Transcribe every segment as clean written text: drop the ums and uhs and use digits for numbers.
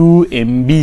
2 MB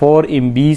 4 MB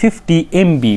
50 MB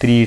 3